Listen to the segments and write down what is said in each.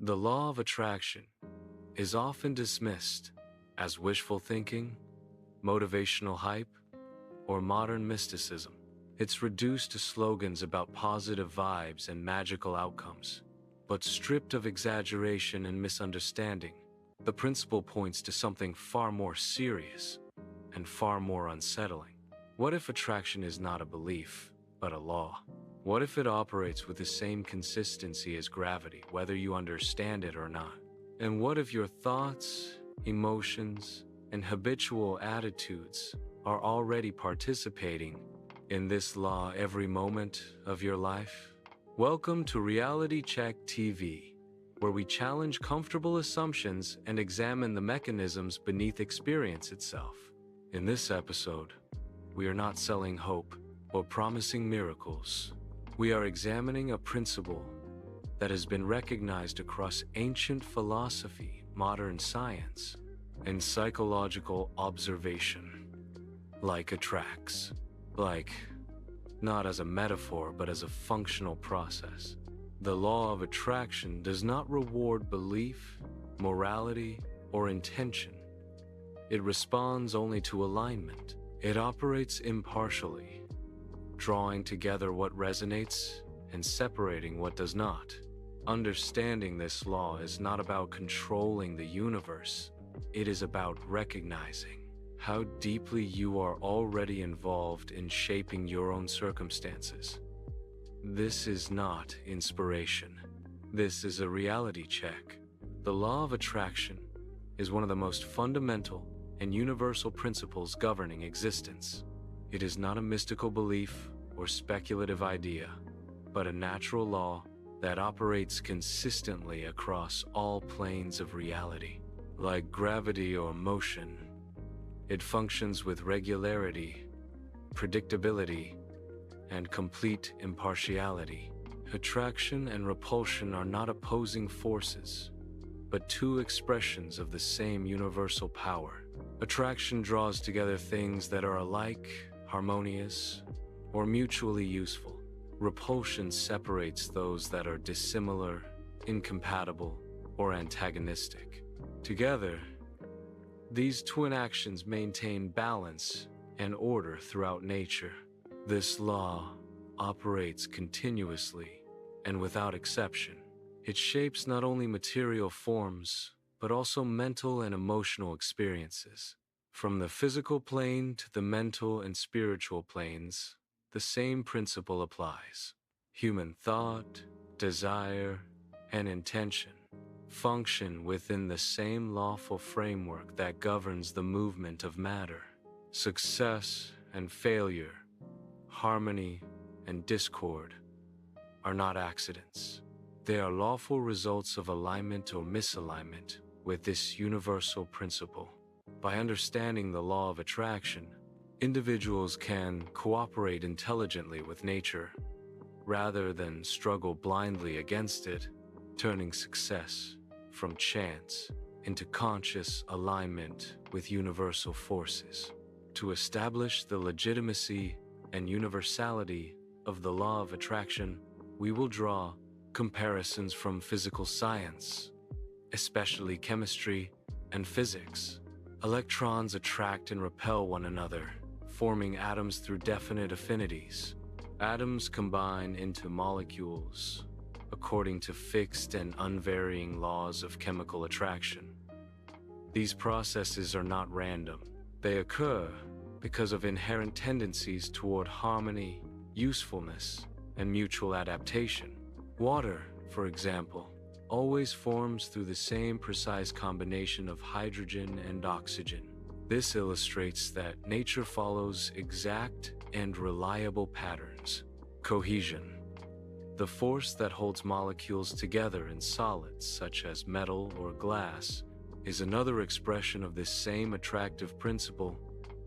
The law of attraction is often dismissed as wishful thinking, motivational hype, or modern mysticism. It's reduced to slogans about positive vibes and magical outcomes. But stripped of exaggeration and misunderstanding, the principle points to something far more serious and far more unsettling. What if attraction is not a belief, but a law? What if it operates with the same consistency as gravity, whether you understand it or not? And what if your thoughts, emotions, and habitual attitudes are already participating in this law every moment of your life? Welcome to Reality Check TV, where we challenge comfortable assumptions and examine the mechanisms beneath experience itself. In this episode, we are not selling hope or promising miracles. We are examining a principle that has been recognized across ancient philosophy, modern science, and psychological observation. Like attracts. Like, not as a metaphor, but as a functional process. The law of attraction does not reward belief, morality, or intention. It responds only to alignment. It operates impartially, drawing together what resonates and separating what does not. Understanding this law is not about controlling the universe. It is about recognizing how deeply you are already involved in shaping your own circumstances. This is not inspiration. This is a reality check. The law of attraction is one of the most fundamental and universal principles governing existence. It is not a mystical belief or speculative idea, but a natural law that operates consistently across all planes of reality. Like gravity or motion, it functions with regularity, predictability, and complete impartiality. Attraction and repulsion are not opposing forces, but two expressions of the same universal power. Attraction draws together things that are alike, harmonious, or mutually useful. Repulsion separates those that are dissimilar, incompatible, or antagonistic. Together, these twin actions maintain balance and order throughout nature. This law operates continuously and without exception. It shapes not only material forms, but also mental and emotional experiences. From the physical plane to the mental and spiritual planes, the same principle applies. Human thought, desire, and intention function within the same lawful framework that governs the movement of matter. Success and failure, harmony and discord are not accidents. They are lawful results of alignment or misalignment with this universal principle. By understanding the law of attraction, individuals can cooperate intelligently with nature rather than struggle blindly against it, turning success from chance into conscious alignment with universal forces. To establish the legitimacy and universality of the law of attraction, we will draw comparisons from physical science, especially chemistry and physics. Electrons attract and repel one another, forming atoms through definite affinities. Atoms combine into molecules according to fixed and unvarying laws of chemical attraction. These processes are not random. They occur because of inherent tendencies toward harmony, usefulness, and mutual adaptation. Water, for example, always forms through the same precise combination of hydrogen and oxygen. This illustrates that nature follows exact and reliable patterns. Cohesion, the force that holds molecules together in solids such as metal or glass, is another expression of this same attractive principle,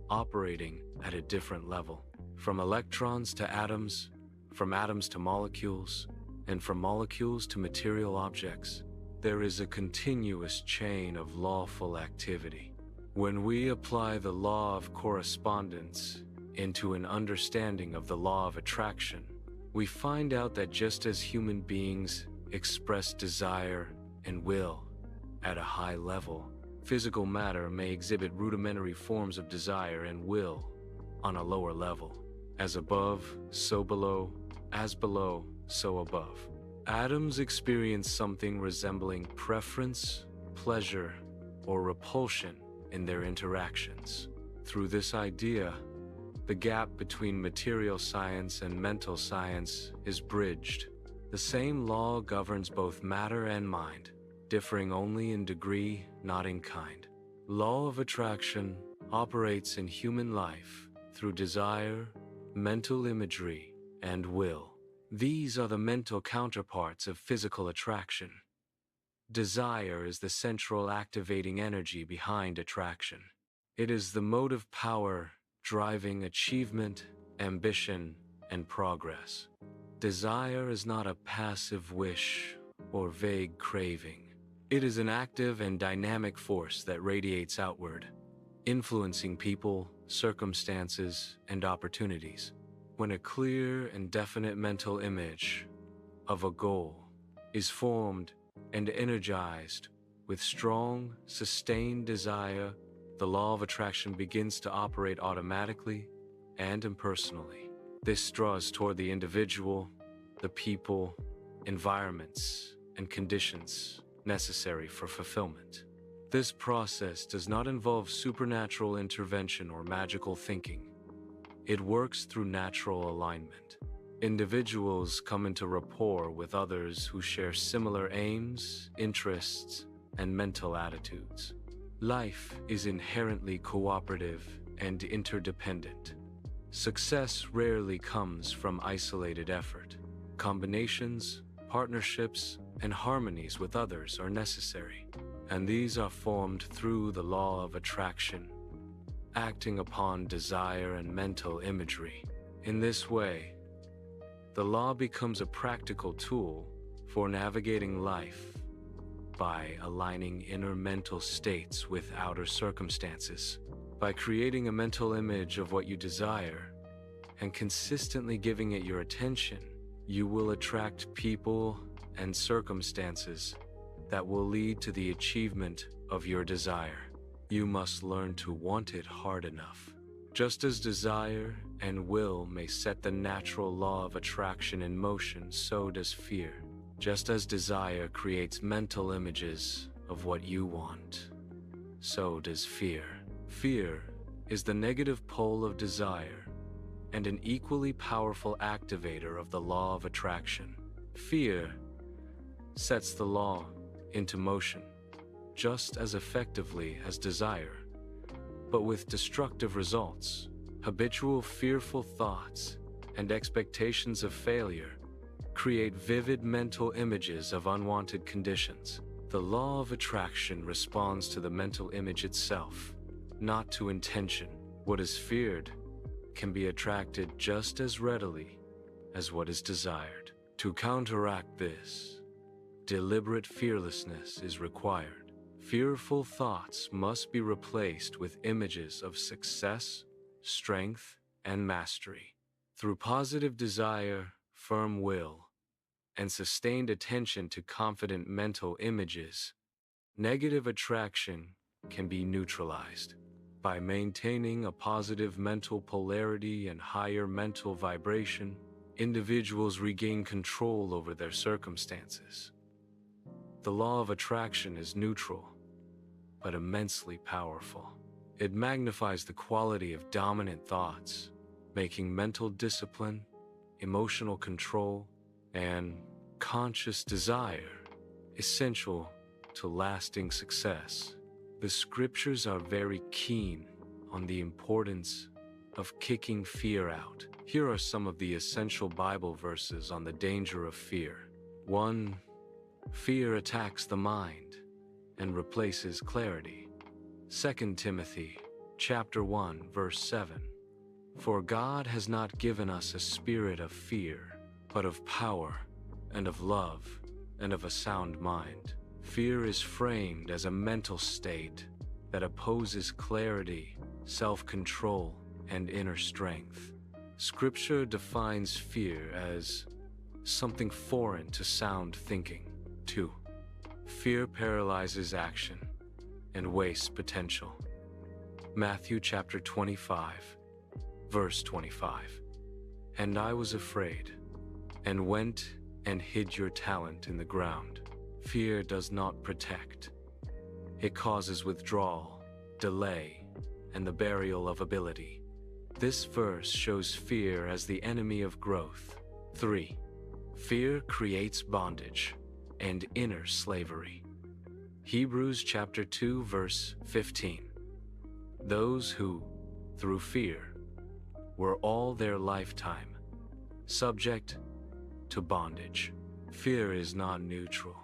operating at a different level. From electrons to atoms, from atoms to molecules, and from molecules to material objects, there is a continuous chain of lawful activity. When we apply the law of correspondence into an understanding of the law of attraction, we find out that just as human beings express desire and will at a high level. Physical matter may exhibit rudimentary forms of desire and will on a lower level. As above, so below, as below, so above. Atoms experience something resembling preference, pleasure, or repulsion in their interactions. Through this idea, the gap between material science and mental science is bridged. The same law governs both matter and mind, differing only in degree, not in kind. Law of attraction operates in human life through desire, mental imagery, and will. These are the mental counterparts of physical attraction. Desire is the central activating energy behind attraction. It is the motive power driving achievement, ambition, and progress. Desire is not a passive wish or vague craving. It is an active and dynamic force that radiates outward, influencing people, circumstances, and opportunities. When a clear and definite mental image of a goal is formed and energized with strong, sustained desire, the law of attraction begins to operate automatically and impersonally. This draws toward the individual, the people, environments, and conditions necessary for fulfillment. This process does not involve supernatural intervention or magical thinking. It works through natural alignment. Individuals come into rapport with others who share similar aims, interests, and mental attitudes. Life is inherently cooperative and interdependent. Success rarely comes from isolated effort. Combinations, partnerships, and harmonies with others are necessary, and these are formed through the law of attraction, acting upon desire and mental imagery. In this way, the law becomes a practical tool for navigating life by aligning inner mental states with outer circumstances. By creating a mental image of what you desire and consistently giving it your attention, you will attract people and circumstances that will lead to the achievement of your desire. You must learn to want it hard enough. Just as desire and will may set the natural law of attraction in motion, so does fear. Just as desire creates mental images of what you want, so does fear. Fear is the negative pole of desire and an equally powerful activator of the law of attraction. Fear sets the law into motion just as effectively as desire, but with destructive results. Habitual fearful thoughts and expectations of failure create vivid mental images of unwanted conditions. The law of attraction responds to the mental image itself, not to intention. What is feared can be attracted just as readily as what is desired. To counteract this, deliberate fearlessness is required. Fearful thoughts must be replaced with images of success, strength, and mastery. Through positive desire, firm will, and sustained attention to confident mental images, negative attraction can be neutralized. By maintaining a positive mental polarity and higher mental vibration, individuals regain control over their circumstances. The law of attraction is neutral, but immensely powerful. It magnifies the quality of dominant thoughts, making mental discipline, emotional control, and conscious desire essential to lasting success. The scriptures are very keen on the importance of kicking fear out. Here are some of the essential Bible verses on the danger of fear. 1. Fear attacks the mind and replaces clarity. 2 Timothy chapter 1, verse 7. For God has not given us a spirit of fear, but of power and of love and of a sound mind. Fear is framed as a mental state that opposes clarity, self-control, and inner strength. Scripture defines fear as something foreign to sound thinking. 2. Fear paralyzes action and wastes potential. Matthew chapter 25, verse 25. And I was afraid, and went and hid your talent in the ground. Fear does not protect. It causes withdrawal, delay, and the burial of ability. This verse shows fear as the enemy of growth. 3. Fear creates bondage and inner slavery. Hebrews chapter 2, verse 15. Those who, through fear, were all their lifetime subject to bondage. Fear is not neutral.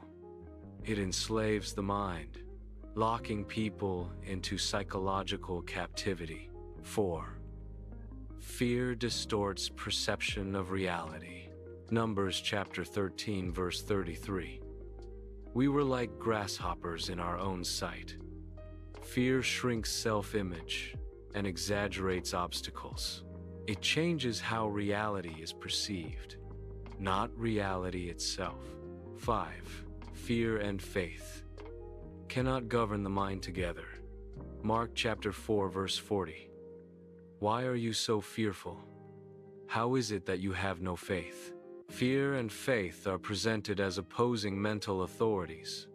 It enslaves the mind, locking people into psychological captivity. 4. Fear distorts perception of reality. Numbers chapter 13, verse 33. We were like grasshoppers in our own sight. Fear shrinks self-image and exaggerates obstacles. It changes how reality is perceived, not reality itself. 5. Fear and faith cannot govern the mind together. Mark chapter 4, verse 40. Why are you so fearful? How is it that you have no faith? Fear and faith are presented as opposing mental authorities.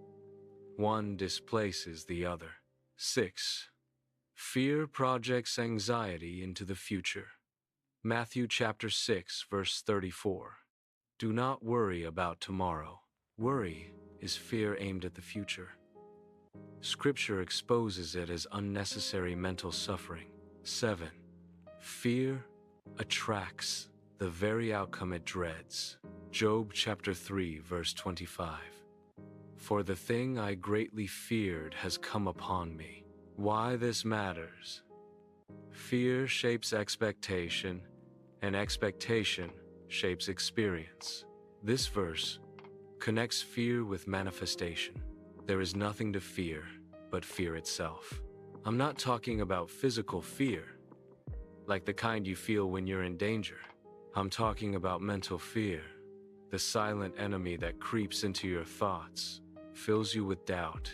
One displaces the other. 6. Fear projects anxiety into the future. Matthew chapter 6, verse 34. Do not worry about tomorrow. Worry is fear aimed at the future. Scripture exposes it as unnecessary mental suffering. 7. Fear attracts the very outcome it dreads. Job chapter 3, verse 25. For the thing I greatly feared has come upon me. Why this matters? Fear shapes expectation, and expectation shapes experience. This verse connects fear with manifestation. There is nothing to fear but fear itself. I'm not talking about physical fear, like the kind you feel when you're in danger. I'm talking about mental fear, the silent enemy that creeps into your thoughts, fills you with doubt,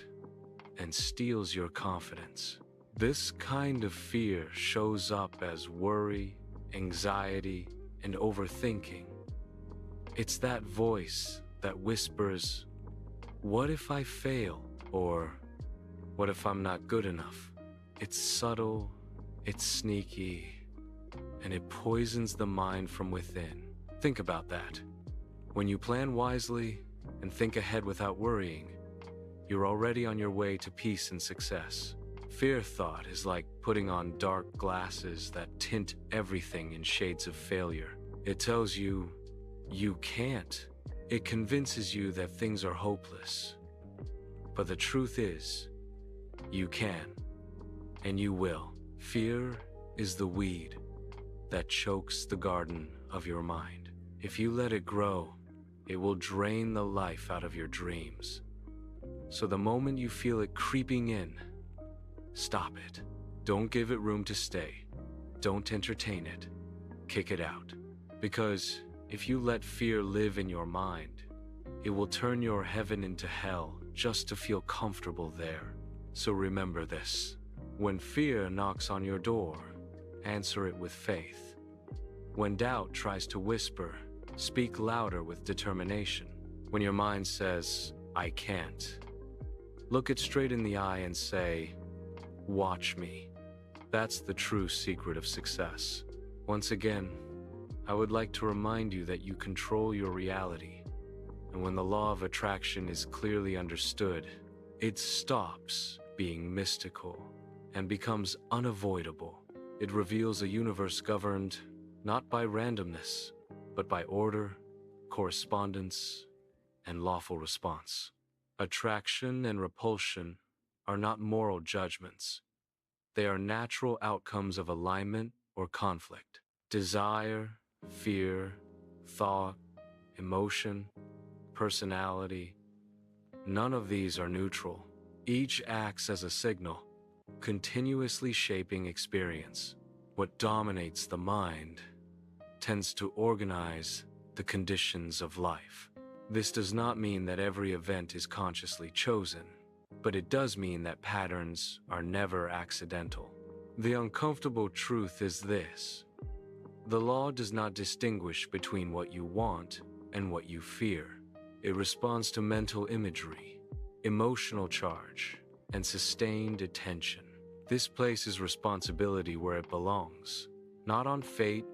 and steals your confidence. This kind of fear shows up as worry, anxiety, and overthinking. It's that voice that whispers, "What if I fail?" Or, "What if I'm not good enough?" It's subtle, it's sneaky, and it poisons the mind from within. Think about that. When you plan wisely and think ahead without worrying, you're already on your way to peace and success. Fear thought is like putting on dark glasses that tint everything in shades of failure. It tells you, you can't. It convinces you that things are hopeless. But the truth is, you can, and you will. Fear is the weed that chokes the garden of your mind. If you let it grow, it will drain the life out of your dreams. So the moment you feel it creeping in, stop it. Don't give it room to stay. Don't entertain it. Kick it out. Because if you let fear live in your mind, it will turn your heaven into hell just to feel comfortable there. So remember this. When fear knocks on your door, answer it with faith. When doubt tries to whisper, speak louder with determination. When your mind says, "I can't," look it straight in the eye and say, "Watch me." That's the true secret of success. Once again, I would like to remind you that you control your reality. And when the law of attraction is clearly understood, it stops being mystical and becomes unavoidable. It reveals a universe governed not by randomness, but by order, correspondence, and lawful response. Attraction and repulsion are not moral judgments. They are natural outcomes of alignment or conflict. Desire, fear, thought, emotion, personality, none of these are neutral. Each acts as a signal, continuously shaping experience. What dominates the mind tends to organize the conditions of life. This does not mean that every event is consciously chosen, but it does mean that patterns are never accidental. The uncomfortable truth is this: the law does not distinguish between what you want and what you fear. It responds to mental imagery, emotional charge, and sustained attention. This places responsibility where it belongs, not on fate,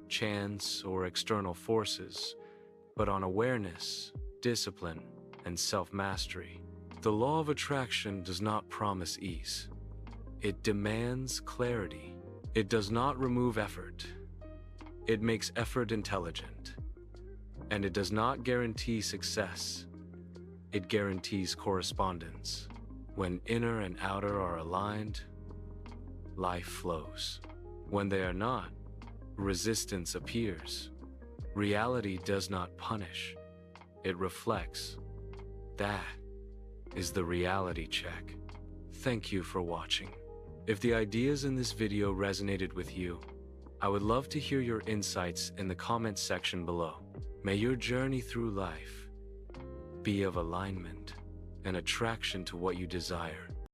chance, or external forces, but on awareness, discipline, and self-mastery. The law of attraction does not promise ease. It demands clarity. It does not remove effort. It makes effort intelligent. And it does not guarantee success. It guarantees correspondence. When inner and outer are aligned, life flows. When they are not, resistance appears. Reality does not punish. It reflects. That is the reality check. Thank you for watching. If the ideas in this video resonated with you, I would love to hear your insights in the comments section below. May your journey through life be of alignment and attraction to what you desire.